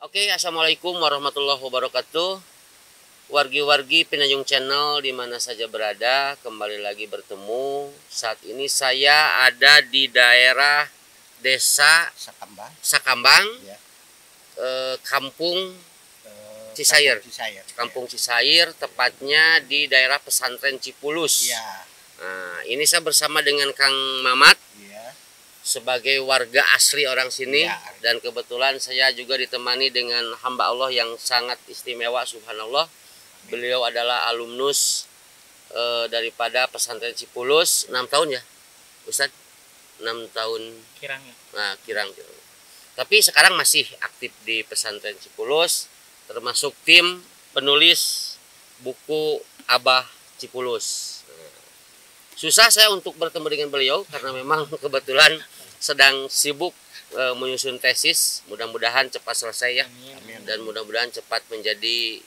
Oke, assalamualaikum warahmatullahi wabarakatuh. Wargi-wargi Pinanjung Channel di mana saja berada, kembali lagi bertemu. Saat ini saya ada di daerah Desa Sakambang, Ya. Kampung Cisair. Kampung Cisair, tepatnya di daerah Pesantren Cipulus. Ya. Nah, ini saya bersama dengan Kang Mamat. Ya. Sebagai warga asli orang sini, ya. Dan kebetulan saya juga ditemani dengan hamba Allah yang sangat istimewa, subhanallah. Beliau adalah alumnus daripada Pesantren Cipulus 6 tahun ya Ustaz, 6 tahun Kirangnya. Nah, kirang. Tapi sekarang masih aktif di Pesantren Cipulus, termasuk tim penulis buku Abah Cipulus. Susah saya untuk bertemu dengan beliau karena memang kebetulan sedang sibuk menyusun tesis. Mudah-mudahan cepat selesai ya. Amin. Dan mudah-mudahan cepat menjadi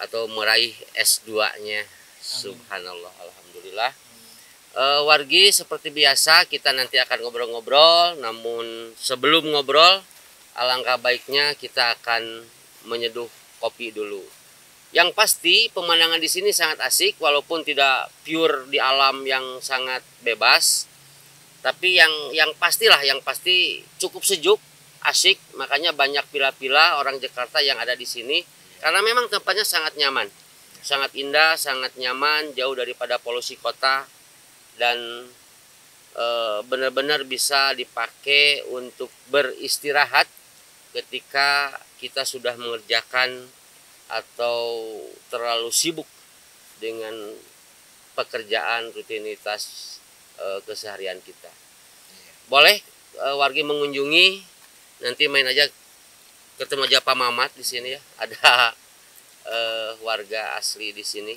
atau meraih S2-nya. Subhanallah, alhamdulillah. Wargi, seperti biasa kita nanti akan ngobrol-ngobrol. Namun sebelum ngobrol, alangkah baiknya kita akan menyeduh kopi dulu. Yang pasti pemandangan di sini sangat asik, walaupun tidak pure di alam yang sangat bebas. Tapi yang pasti cukup sejuk, asik. Makanya banyak pila-pila orang Jakarta yang ada di sini karena memang tempatnya sangat nyaman, sangat indah, sangat nyaman, jauh daripada polusi kota, dan benar-benar bisa dipakai untuk beristirahat ketika kita sudah mengerjakan atau terlalu sibuk dengan pekerjaan rutinitas keseharian kita. Boleh wargi mengunjungi, nanti main aja, ketemu aja Pak Mamat di sini ya. Ada warga asli di sini,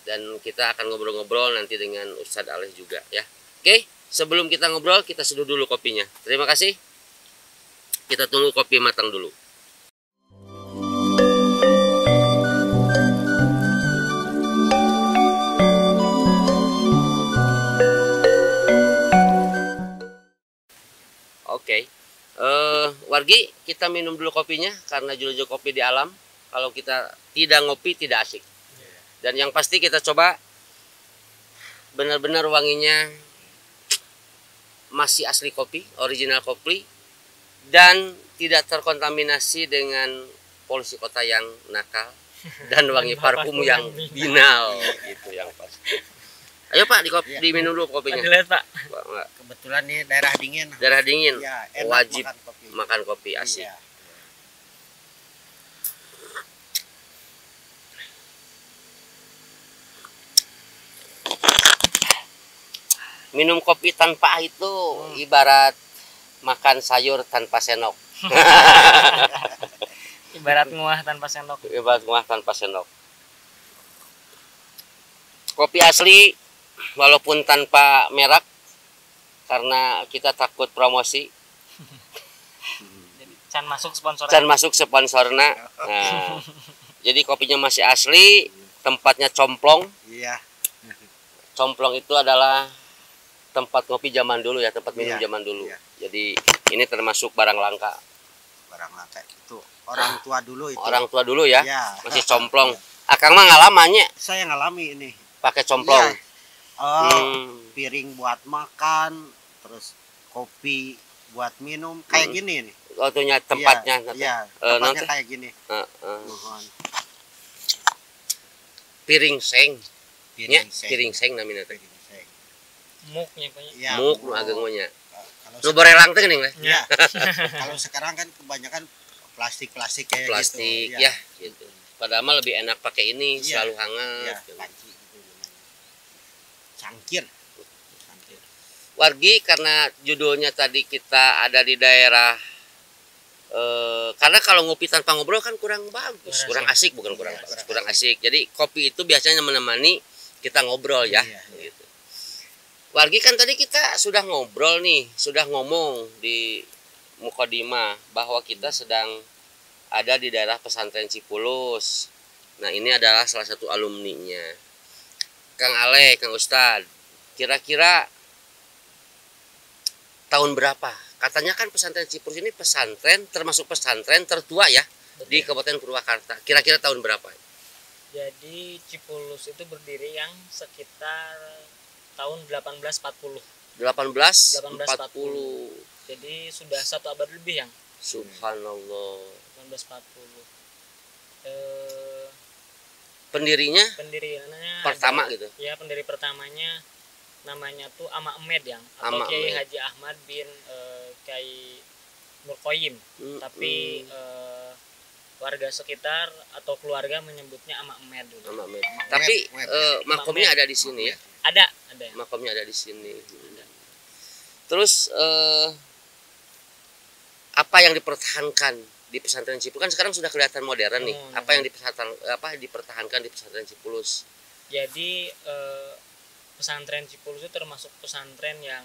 dan kita akan ngobrol-ngobrol nanti dengan Ustadz Aleh juga ya. Oke, sebelum kita ngobrol kita seduh dulu kopinya. Terima kasih. Kita tunggu kopi matang dulu. Oke, wargi, kita minum dulu kopinya karena judul kopi di alam. Kalau kita tidak ngopi tidak asik. Dan yang pasti kita coba benar-benar wanginya masih asli kopi, original kopi, dan tidak terkontaminasi dengan polusi kota yang nakal dan wangi parfum yang binal gitu yang pasti. Ayo Pak, diminum dulu kopinya. Dilihat Pak. Pak. Kebetulan nih daerah dingin. Daerah dingin, Ya, enak wajib makan kopi asik. Iya. Minum kopi tanpa itu ibarat makan sayur tanpa senok. Ibarat nguah tanpa sendok. Ibarat nguah tanpa senok. Kopi asli walaupun tanpa merek karena kita takut promosi. Jadi can masuk sponsornya. Can masuk sponsorna. Nah, jadi kopinya masih asli, tempatnya Complong. Iya. Complong itu adalah tempat kopi zaman dulu ya, tempat minum zaman dulu. Iya. Jadi ini termasuk barang langka. Barang langka itu orang tua dulu itu. Orang tua dulu ya, Iya. masih Complong. Akang mah ngalamannya Saya ngalami ini. pakai Complong. Iya. Piring buat makan, terus kopi buat minum kayak gini nih. Waktunya tempatnya. Iya, tempatnya kayak gini. Mohon. Piring seng. Nya, Piring seng. piring seng namanya teh. Piring seng. Muknya Pak. Ya, Muk nu ageng nya. Kalau Nu borelang teh geuning ya. Kalau sekarang kan kebanyakan plastik kayak plastik gitu. ya gitu. Padahal mah lebih enak pakai ini, Iya. selalu hangat. Iya, gitu. panci gitu namanya. Cangkir. Cangkir. Wargi, karena judulnya tadi kita ada di daerah karena kalau ngopi tanpa ngobrol kan kurang bagus, kurang asik, bukan kurang Iya, bagus, kurang asik. Jadi kopi itu biasanya menemani kita ngobrol ya, Iya, iya. gitu. Wargi, kan tadi kita sudah ngobrol nih, sudah ngomong di Mukodimah bahwa kita sedang ada di daerah Pesantren Cipulus. Nah, ini adalah salah satu alumninya. Kang Ale, Kang Ustad, kira-kira tahun berapa? Katanya kan pesantren Cipulus ini pesantren termasuk pesantren tertua ya di Kabupaten Purwakarta. Kira-kira tahun berapa? Jadi Cipulus itu berdiri yang sekitar tahun 1840. 1840. Jadi sudah 1 abad lebih yang Subhanallah. 1840. Pendirinya Pendirinya pertama ada, gitu. ya pendiri pertamanya namanya tuh Ama Ahmed yang atau Ama Kiai Ahmed. Haji Ahmad bin Kiai Nurkoyim. Tapi warga sekitar atau keluarga menyebutnya Ama Ahmed dulu. Ama Ahmed. Tapi makomnya ada di sini ya. Ada ya. Makomnya ada di sini. Terus apa yang dipertahankan di pesantren Cipulus kan sekarang sudah kelihatan modern nih. Apa yang dipertahankan di pesantren Cipulus? Jadi pesantren Cipulus itu termasuk pesantren yang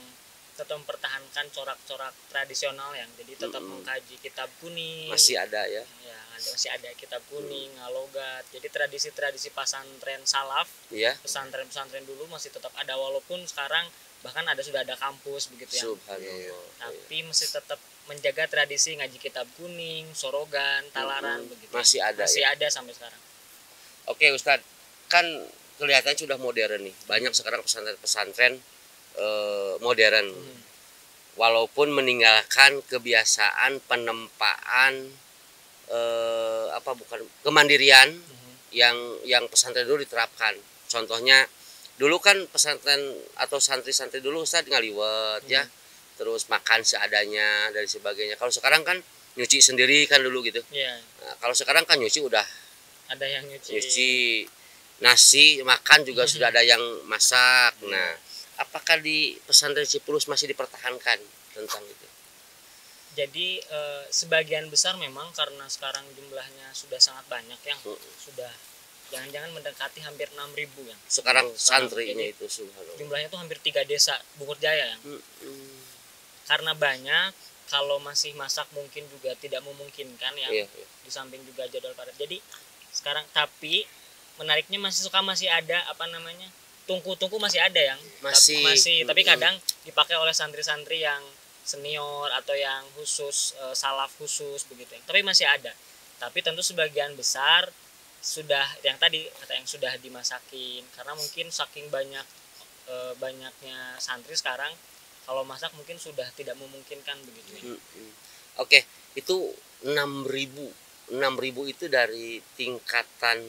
tetap mempertahankan corak-corak tradisional yang jadi tetap mengkaji kitab kuning. Masih ada ya. Ya, masih ada kitab kuning, ngalogat. Jadi tradisi-tradisi pesantren salaf, Iya. pesantren-pesantren dulu masih tetap ada walaupun sekarang bahkan sudah ada kampus begitu ya. Subhanallah. Tapi masih tetap menjaga tradisi ngaji kitab kuning, sorogan, talaran begitu. Masih ada. Masih ya? ada sampai sekarang. Oke Ustadz, kan kelihatannya sudah modern nih. Banyak sekarang pesantren-pesantren modern. Walaupun meninggalkan kebiasaan penempaan kemandirian yang pesantren dulu diterapkan. Contohnya dulu kan pesantren atau santri-santri dulu Ustadz ngaliwet ya. Terus makan seadanya dan sebagainya. Kalau sekarang kan nyuci sendiri kan dulu gitu. Iya. Nah, kalau sekarang kan nyuci udah Ada yang nyuci. Nasi makan juga sudah ada yang masak. Nah, apakah di pesantren Cipulus masih dipertahankan tentang itu? Jadi sebagian besar memang karena sekarang jumlahnya sudah sangat banyak yang sudah jangan-jangan mendekati hampir 6.000 yang Sekarang santrinya itu subhanallah. jumlahnya itu hampir 3 desa Bogor Jaya yang karena banyak. Kalau masih masak mungkin juga tidak memungkinkan ya. Iya. Di samping juga jadwal padat. Jadi sekarang tapi menariknya masih ada tungku masih ada yang masih tapi kadang dipakai oleh santri-santri yang senior atau yang khusus salaf khusus begitu ya. Tapi masih ada. Tapi tentu sebagian besar sudah yang tadi kata yang sudah dimasakin karena mungkin saking banyaknya santri sekarang kalau masak mungkin sudah tidak memungkinkan begitu ya. Oke, itu 6.000 itu dari tingkatan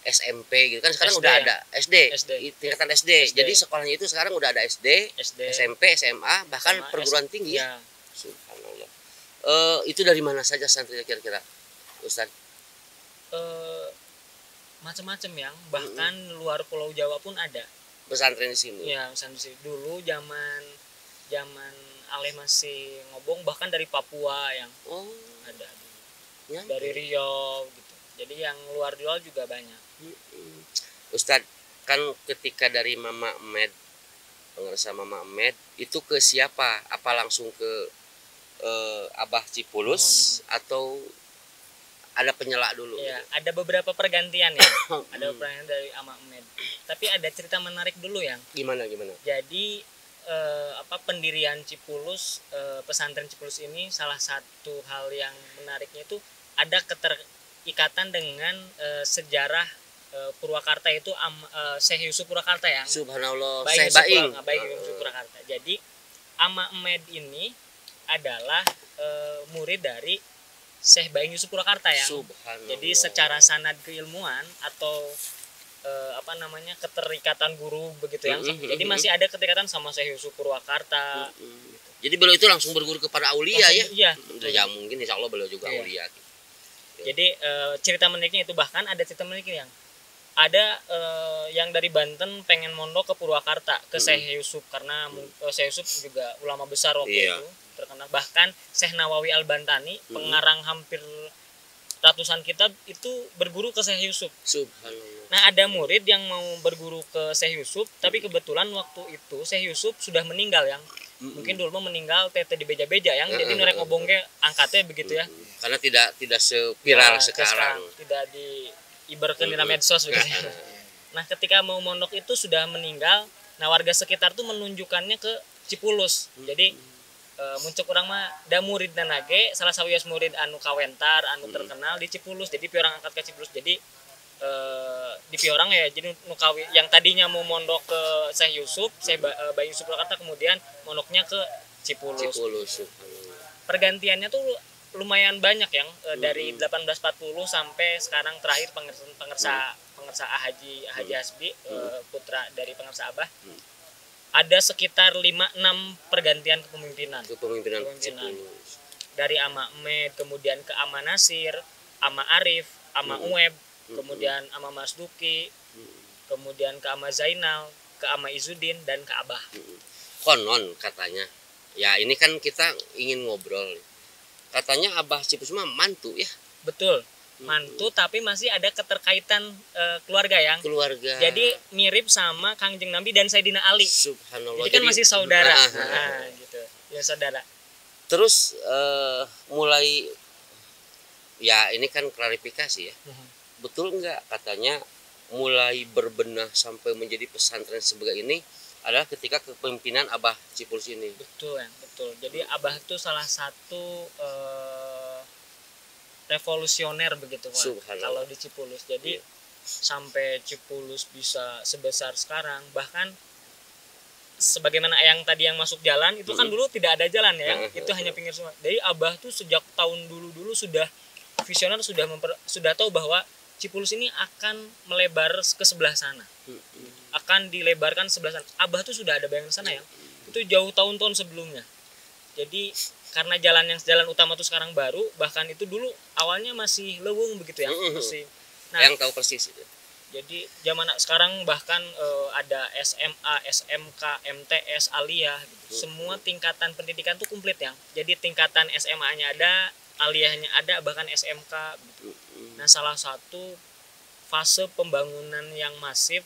SMP gitu kan sekarang SD udah ya? ada SD. Tingkatan SD. Jadi sekolahnya itu sekarang udah ada SD, SMP, SMA, bahkan SMA, perguruan tinggi ya. Subhanallah. Itu dari mana saja santrinya kira-kira, Ustaz? Macam-macam yang bahkan luar Pulau Jawa pun ada. Pesantren di sini. Ya, pesantren dulu zaman Ale masih ngobong bahkan dari Papua yang ada. Ya. Dari Riau gitu. Jadi yang luar Jawa juga banyak. Ustadz, kan ketika dari Mama Ahmed, pengerasa Mama Ahmed, itu ke siapa? Apa langsung ke Abah Cipulus atau ada penyela dulu? Ya, gitu? ada beberapa pergantian ya. Ada pergantian dari Ama Ahmed. Tapi ada cerita menarik dulu yang. Gimana? Jadi pendirian Cipulus, pesantren Cipulus ini salah satu hal yang menariknya itu ada keterikatan dengan sejarah Purwakarta itu Syekh Yusuf Purwakarta yang Subhanallah, Syekh Baing Yusuf Purwakarta. Jadi Ama Ahmed ini adalah murid dari Syekh Baing Yusuf Purwakarta yang. Jadi secara sanad keilmuan atau keterikatan guru begitu yang. Jadi masih ada keterikatan sama Syekh Yusuf Purwakarta. Gitu. Jadi beliau itu langsung berguru kepada aulia ya? Iya. Ya mungkin insya Allah beliau juga aulia. Gitu. Jadi cerita menariknya itu bahkan ada cerita menariknya yang ada yang dari Banten pengen mondok ke Purwakarta ke Syekh Yusuf karena Syekh Yusuf juga ulama besar waktu itu terkenal. Bahkan Syekh Nawawi Al-Bantani pengarang hampir ratusan kitab itu berguru ke Syekh Yusuf. Subhanallah. Nah ada murid yang mau berguru ke Syekh Yusuf tapi kebetulan waktu itu Syekh Yusuf sudah meninggal yang mungkin dulu meninggal tete di beja-beja yang jadi nurek ngobongnya angkatnya begitu ya karena tidak seviral sekarang tidak diibarkan di medsos begitu ya. Nah ketika mau mondok itu sudah meninggal. Nah warga sekitar tuh menunjukkannya ke Cipulus. Jadi muncul orang mah da murid nage salah sawios murid anu kawentar anu terkenal di Cipulus, jadi piorang angkat ke Cipulus. Jadi di piorang ya, jadi nukawi yang tadinya mau mondok ke Syekh Yusuf, Bayi Yusuf Purwakarta, kemudian mondoknya ke Cipulus. Pergantiannya tuh lumayan banyak yang dari 1840 sampai sekarang terakhir pengersa Haji Hasbi, putra dari pengersa Abah. Ada sekitar 5-6 pergantian kepemimpinan. Cipulus. Dari Ama Ahmed, kemudian ke Ama Nasir, Ama Arif, Ama Uweb, kemudian Ama Masduki, kemudian ke Ama Zainal, ke Ama Izudin, dan ke Abah. Konon katanya, ya ini kan kita ingin ngobrol. Katanya Abah Cipulus mah mantu ya. Betul, mantu, tapi masih ada keterkaitan keluarga yang. Keluarga. Jadi mirip sama Kangjeng Nabi dan Sayyidina Ali. Subhanallah. Jadi kan masih saudara. Gitu. Ya saudara. Terus mulai, ya ini kan klarifikasi ya. Betul nggak katanya mulai berbenah sampai menjadi pesantren sebagai ini adalah ketika kepemimpinan Abah Cipulus ini. Betul ya, betul. Jadi Abah itu salah satu revolusioner begitu Pak, kalau di Cipulus. Jadi sampai Cipulus bisa sebesar sekarang, bahkan sebagaimana yang tadi yang masuk jalan itu kan dulu tidak ada jalan ya, itu hanya pinggir semua. Jadi Abah tuh sejak tahun dulu sudah visioner, sudah tahu bahwa Cipulus ini akan melebar ke sebelah sana, akan dilebarkan sebelah sana. Abah tuh sudah ada bayangan sana ya, itu jauh tahun-tahun sebelumnya. Jadi karena jalan utama tuh sekarang baru, bahkan itu dulu awalnya masih lewung begitu ya, masih. Nah, yang tahu persis itu. Jadi zaman sekarang bahkan ada SMA, SMK, MTS, Aliyah gitu. Semua tingkatan pendidikan tuh komplit ya. Jadi tingkatan SMA-nya ada, Aliyahnya ada, bahkan SMK gitu. Nah, salah satu fase pembangunan yang masif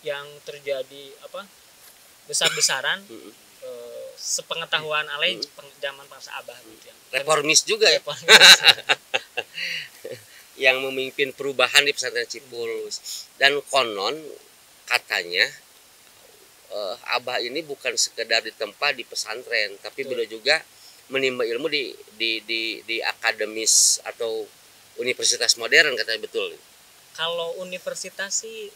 yang terjadi besar-besaran sepengetahuan alay zaman Pak Abah gitu ya. Reformis juga ya. Yang memimpin perubahan di pesantren Cipulus. Dan konon katanya Abah ini bukan sekedar ditempa di pesantren, tapi beliau juga menimba ilmu di akademis atau universitas modern, katanya. Betul? Kalau universitas sih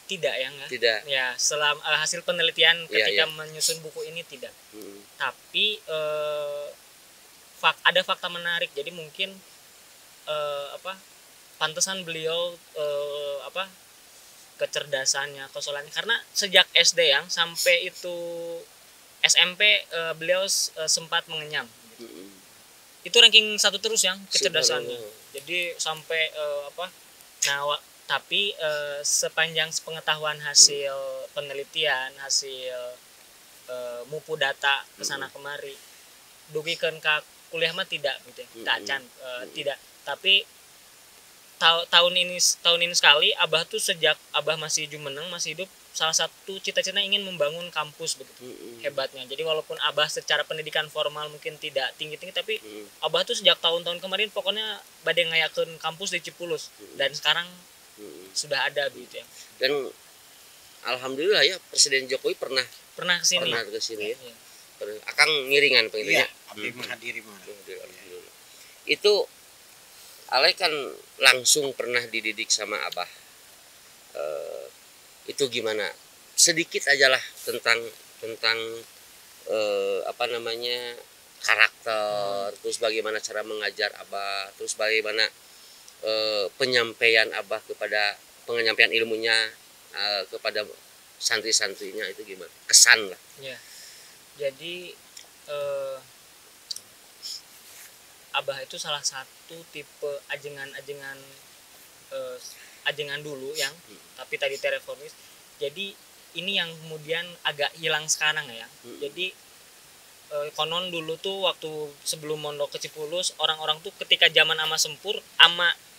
tidak ya, tidak ya. Selama hasil penelitian ketika menyusun buku ini tidak. Tapi ada fakta menarik. Jadi mungkin pantesan beliau kecerdasannya, kesolannya, karena sejak SD yang sampai itu SMP beliau sempat mengenyam. Itu ranking 1 terus yang kecerdasannya. Jadi sampai tapi sepanjang pengetahuan hasil penelitian, hasil mupu data kesana kemari, dugikeun ka kuliah mah tidak gitu ya. Tidak. Tapi tahun ini sekali Abah tuh sejak Abah masih jumeneng, masih hidup, salah satu cita-cita ingin membangun kampus begitu. Hebatnya. Jadi walaupun Abah secara pendidikan formal mungkin tidak tinggi-tinggi, tapi Abah tuh sejak tahun-tahun kemarin pokoknya bade ngayakeun kampus di Cipulus, dan sekarang sudah ada gitu ya. Dan alhamdulillah ya, Presiden Jokowi pernah kesini. Ya. Akang ngiringan pengennya. Abdi menghadiri mah. Itu alay kan langsung pernah dididik sama Abah. Itu gimana? Sedikit aja lah tentang karakter, terus bagaimana cara mengajar Abah, terus bagaimana penyampaian Abah penyampaian ilmunya kepada santri-santrinya, itu gimana? Kesan lah. Ya. Jadi Abah itu salah satu tipe ajengan dulu yang tapi tadi reformis. Jadi ini yang kemudian agak hilang sekarang ya. Jadi konon dulu tuh waktu sebelum mondok ke Cipulus, orang-orang tuh ketika zaman Ama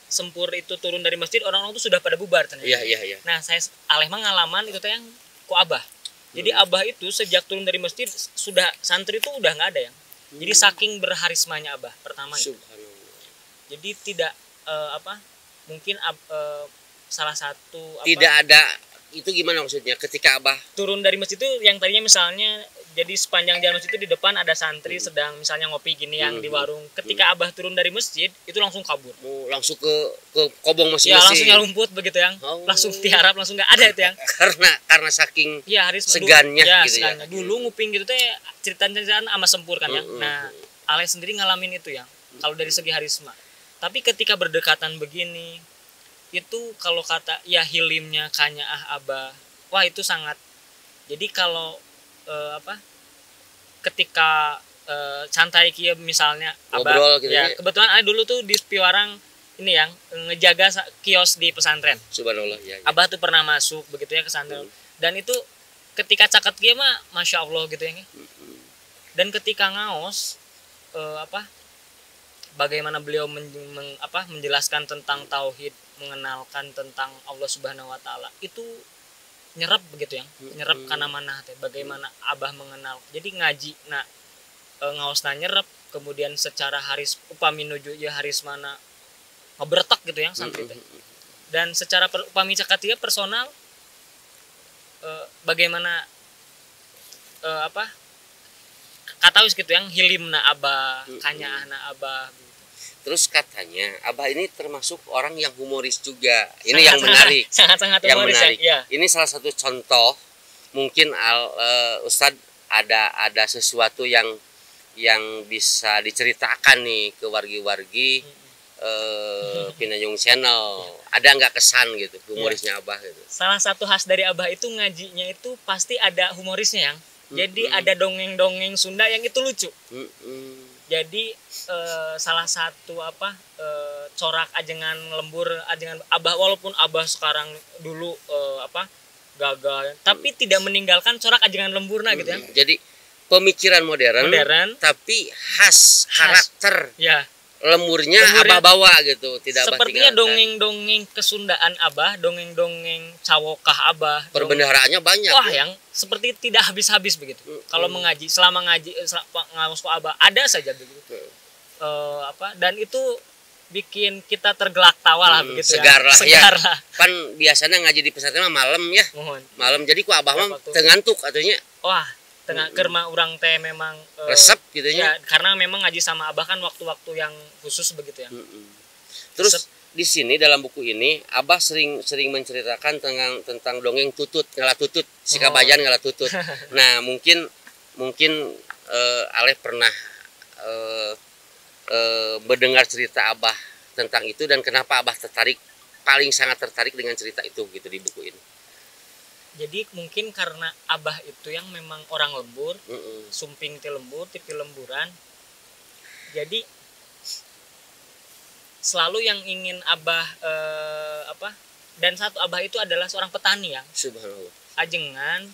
Sempur itu turun dari masjid, orang-orang tuh sudah pada bubar ternyata. Iya. Nah, saya ngalaman itu teh yang ku Abah. Jadi Abah itu sejak turun dari masjid sudah santri itu udah nggak ada yang. Jadi saking berharismanya Abah pertama itu. Jadi tidak mungkin salah satu tidak ada itu gimana maksudnya? Ketika Abah turun dari masjid itu yang tadinya misalnya jadi sepanjang jalan masjid itu di depan ada santri sedang misalnya ngopi gini yang di warung. Ketika Abah turun dari masjid itu langsung kabur. Langsung ke kobong Ya masing-masing. langsung nyalumput begitu yang. Langsung tiarap langsung nggak ada itu yang. Karena saking ya Haris segannya ya, gitu segannya. ya. Dulu nguping gitu teh cerita-cerita sama Sempur kan ya. Nah, Ale sendiri ngalamin itu ya. Kalau dari segi Harisma. Tapi ketika berdekatan begini itu kalau kata ya hilimnya kanyaah Abah. Wah, itu sangat. Jadi kalau ketika santai kia misalnya Ngobrol Abah gitu ya ya. kebetulan ada dulu tuh di Piwarang ini yang ngejaga kios di pesantren. Subhanallah ya. Abah tuh pernah masuk begitu ya ke pesantren. Dan itu ketika caket kia mah Masya Allah gitu ya. Dan ketika ngaos bagaimana beliau menjelaskan tentang tauhid, mengenalkan tentang Allah Subhanahu wa taala. Itu nyerap begitu ya. Nyerap kana mana teh bagaimana Abah mengenal. Jadi ngaji ngaosna nyerap, kemudian secara haris upami nuju ya haris mana ngebretek gitu ya santri teh. Dan secara upami cakatia personal bagaimana kata wis gitu yang hilimna Abah, kanyaahna Abah gitu. Terus katanya Abah ini termasuk orang yang humoris juga. Ini yang menarik. Sangat-sangat yang humoris menarik. ya. Ini salah satu contoh mungkin Ustadz ada sesuatu yang bisa diceritakan nih ke wargi-wargi Pinayung Channel. Ada nggak kesan gitu humorisnya Abah gitu? Salah satu khas dari Abah itu ngajinya itu pasti ada humorisnya yang. Jadi ada dongeng-dongeng Sunda yang itu lucu. Jadi salah satu corak ajengan lembur ajengan Abah, walaupun Abah sekarang dulu gagal, tapi tidak meninggalkan corak ajengan lemburna gitu ya. Jadi pemikiran modern. Tapi khas karakter. Ya. Lemurnya Abah bawa gitu, tidak sepertinya dongeng-dongeng kesundaan Abah, dongeng-dongeng cawokah Abah, perbendaharaannya banyak. Wah, ya? Yang seperti tidak habis-habis begitu. Kalau mengaji, selama ngaji ngawas ke Abah ada saja begitu. Dan itu bikin kita tergelak tawa lah begitu segar ya. Segar lah. Kan biasanya ngaji di pesantren malam ya. Malam jadi ku Abah mah tengantuk katanya. Wah, tengah kerma orang teh memang resep gitu ya. Karena memang ngaji sama Abah kan waktu-waktu yang khusus begitu ya. Terus di sini dalam buku ini Abah sering menceritakan tentang dongeng tutut ngala tutut, si kabayan ngala tutut. Nah, mungkin Ale pernah mendengar cerita Abah tentang itu dan kenapa Abah paling sangat tertarik dengan cerita itu gitu di buku ini. Jadi mungkin karena Abah itu yang memang orang lembur, sumping ti lembur, tipi lemburan. Jadi selalu yang ingin Abah dan satu Abah itu adalah seorang petani yang Subhanallah. Ajengan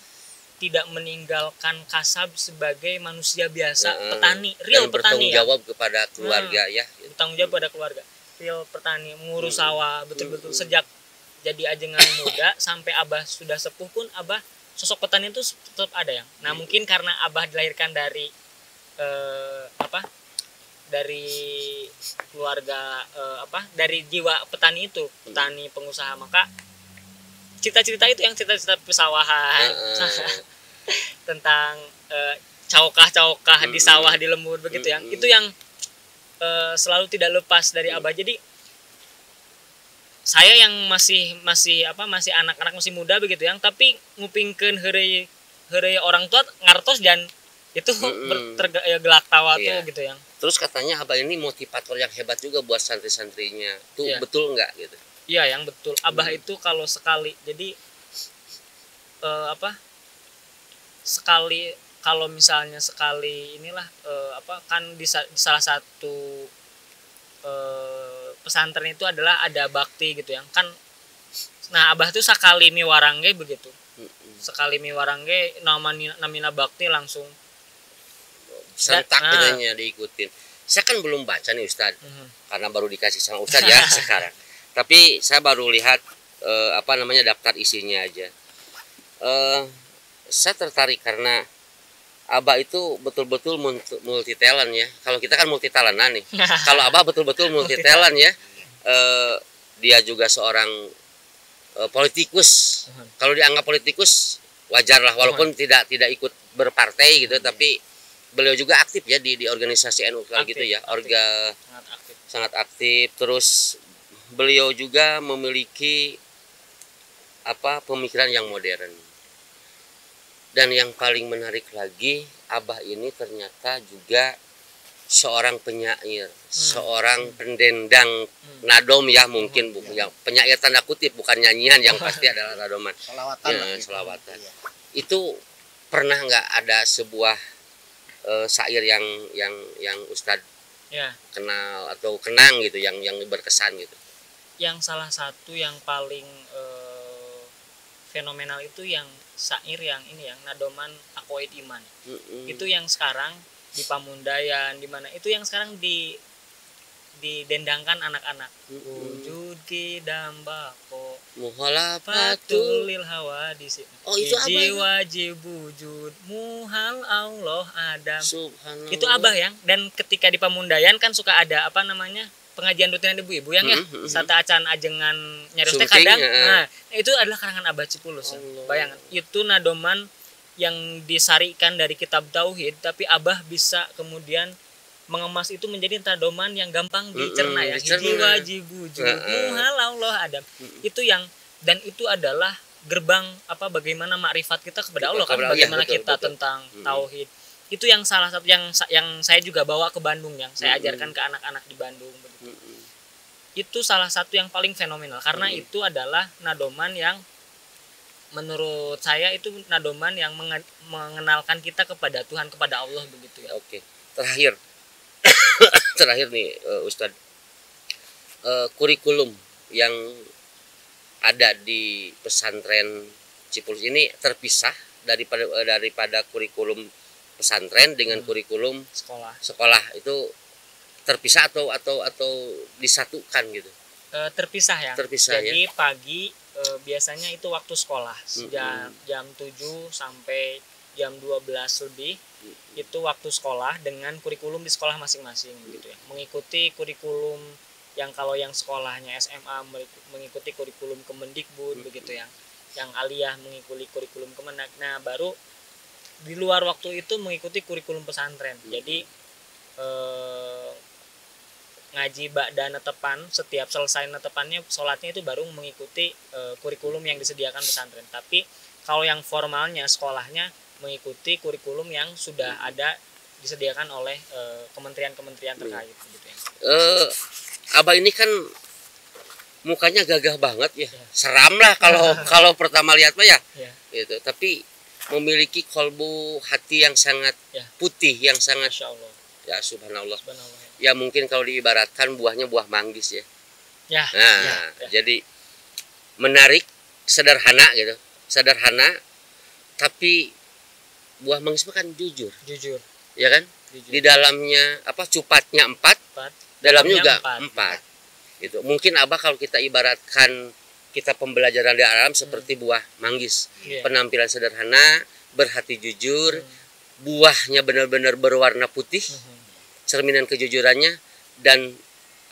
tidak meninggalkan kasab sebagai manusia biasa, petani, real petani bertanggung jawab kepada keluarga ya. Bertanggung jawab pada keluarga. Real petani, mengurus sawah betul-betul sejak jadi ajengan muda sampai Abah sudah sepuh pun Abah sosok petani itu tetap ada yang. Nah, mungkin karena Abah dilahirkan dari dari keluarga dari jiwa petani itu, petani pengusaha, maka cita-cita itu yang cita-cita pesawahan tentang cawokah di sawah di lembur begitu yang itu yang selalu tidak lepas dari Abah. Jadi saya yang masih anak-anak masih muda begitu yang, tapi ngupingkeun heureuy orang tua ngartos dan itu gelak tawa tuh gitu yang. Terus katanya Abah ini motivator yang hebat juga buat santri-santrinya. Tuh betul nggak gitu? Iya, yang betul. Abah itu kalau sekali jadi kalau misalnya sekali inilah kan di salah satu pesantren itu adalah ada bakti gitu yang kan. Nah, Abah tuh sekali miwarangge begitu. Sekali miwarangge namina bakti langsung sentak gitu diikutin. Saya kan belum baca nih Ustadz, karena baru dikasih sama Ustadz ya sekarang. Tapi saya baru lihat daftar isinya aja. Saya tertarik karena Abah itu betul-betul multi talent ya. Kalau kita kan multi talentan nih. Kalau Abah betul-betul multi talent ya. Dia juga seorang politikus. Kalau dianggap politikus wajar lah, walaupun tidak ikut berpartai gitu, tapi beliau juga aktif ya di organisasi NU kalau gitu ya, sangat aktif. Terus beliau juga memiliki pemikiran yang modern. Dan yang paling menarik lagi, Abah ini ternyata juga seorang penyair, seorang pendendang nadom ya, mungkin yang penyair tanda kutip, bukan nyanyian, yang pasti adalah nadoman. Selawatan. Itu pernah nggak ada sebuah syair yang Ustadz kenal atau kenang gitu, yang berkesan gitu? Yang salah satu yang paling fenomenal itu yang syair yang ini, yang nadoman Aqwaid Iman. Itu yang sekarang di Pamundayan, di mana itu yang sekarang didendangkan anak-anak. Wujud kidambako muhalafatul lil hawadis. Oh, itu apa? Wajib wujud muhal Allah Adam. Subhanallah. Itu Abah yang, dan ketika di Pamundayan kan suka ada pengajian rutinan ibu-ibu yang sata acan ajengan nyarus teh kadang. Nah, itu adalah karangan Abah Cipulus. Bayangan, itu nadoman yang disarikan dari kitab tauhid, tapi Abah bisa kemudian mengemas itu menjadi nadoman yang gampang dicerna ya. Wajib wujud muhal Allah Adam. Itu yang, dan itu adalah gerbang bagaimana makrifat kita kepada Allah kan, bagaimana kita tentang tauhid. Itu yang salah satu yang saya juga bawa ke Bandung, yang saya ajarkan ke anak-anak di Bandung begitu. Itu salah satu yang paling fenomenal karena itu adalah nadoman yang menurut saya itu nadoman yang mengenalkan kita kepada Tuhan, kepada Allah begitu ya. Oke. Terakhir nih Ustadz, kurikulum yang ada di pesantren Cipulus ini terpisah daripada kurikulum pesantren dengan kurikulum sekolah itu terpisah atau disatukan gitu? Terpisah ya. Jadi pagi biasanya itu waktu sekolah jam 7 sampai jam 12 lebih itu waktu sekolah dengan kurikulum di sekolah masing-masing gitu ya. Mengikuti kurikulum yang kalau yang sekolahnya SMA mengikuti kurikulum Kemendikbud begitu ya. Yang aliyah mengikuti kurikulum Kemenak. Nah, baru di luar waktu itu mengikuti kurikulum pesantren. Jadi ngaji ba'da netepan, setiap selesai netepannya sholatnya itu baru mengikuti kurikulum yang disediakan pesantren. Tapi kalau yang formalnya sekolahnya mengikuti kurikulum yang sudah ada disediakan oleh kementerian-kementerian terkait gitu ya. Abah ini kan mukanya gagah banget ya. Seram lah kalau pertama lihat mah ya. Gitu. Tapi memiliki kolbu hati yang sangat putih, yang sangat Masya Allah. Ya subhanallah. Ya mungkin kalau diibaratkan buahnya buah manggis ya. Jadi menarik, sederhana gitu. Sederhana tapi buah manggis kan jujur. Ya kan? Jujur. Di dalamnya cupatnya 4, dalamnya juga 4. Gitu. Mungkin Abah kalau kita ibaratkan kita pembelajaran di alam seperti buah manggis, penampilan sederhana, berhati jujur, buahnya benar-benar berwarna putih, cerminan kejujurannya, dan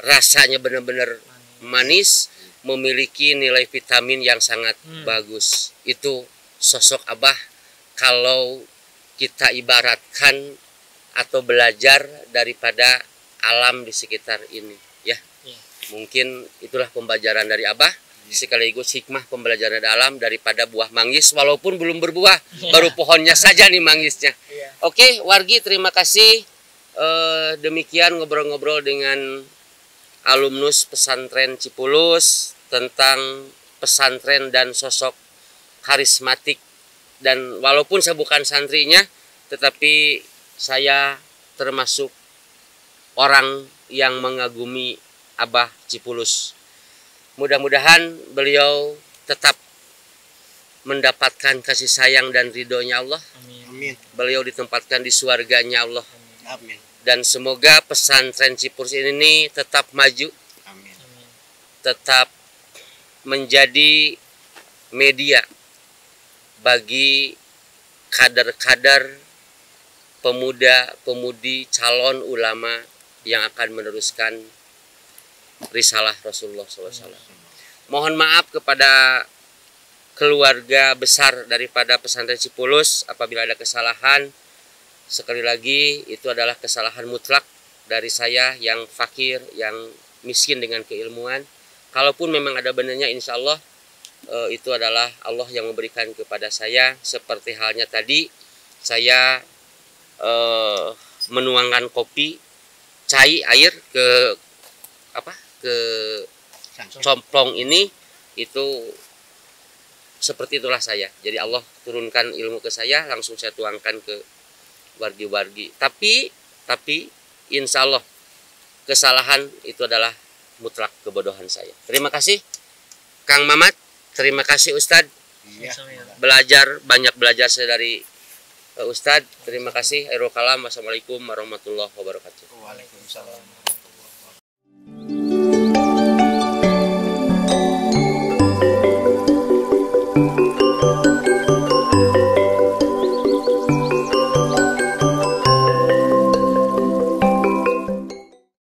rasanya benar-benar manis, memiliki nilai vitamin yang sangat bagus. Itu sosok Abah kalau kita ibaratkan atau belajar daripada alam di sekitar ini ya. Mungkin itulah pembelajaran dari Abah, sekaligus hikmah pembelajaran dalam daripada buah manggis walaupun belum berbuah, baru pohonnya saja nih manggisnya. Oke, wargi, terima kasih. Demikian ngobrol-ngobrol dengan alumnus pesantren Cipulus tentang pesantren dan sosok karismatik, dan walaupun saya bukan santrinya tetapi saya termasuk orang yang mengagumi Abah Cipulus. Mudah-mudahan beliau tetap mendapatkan kasih sayang dan ridhonya Allah. Amin. Beliau ditempatkan di surganya Allah. Amin. Dan semoga pesantren Cipulus ini tetap maju. Amin. Tetap menjadi media bagi kader-kader, pemuda-pemudi, calon ulama yang akan meneruskan risalah Rasulullah SAW. Mohon maaf kepada keluarga besar daripada pesantren Cipulus. Apabila ada kesalahan, sekali lagi itu adalah kesalahan mutlak dari saya yang fakir, yang miskin dengan keilmuan. Kalaupun memang ada benarnya, insya Allah itu adalah Allah yang memberikan kepada saya. Seperti halnya tadi saya menuangkan kopi, cai, air ke complong ini, itu seperti itulah saya. Jadi Allah turunkan ilmu ke saya, langsung saya tuangkan ke wargi-wargi. Tapi insya Allah kesalahan itu adalah mutlak kebodohan saya. Terima kasih Kang Mamat, terima kasih Ustadz. Iya. Banyak belajar saya dari Ustadz. Terima kasih. Akhirul kalam. Wassalamualaikum warahmatullahi wabarakatuh. Waalaikumsalam. Thank you.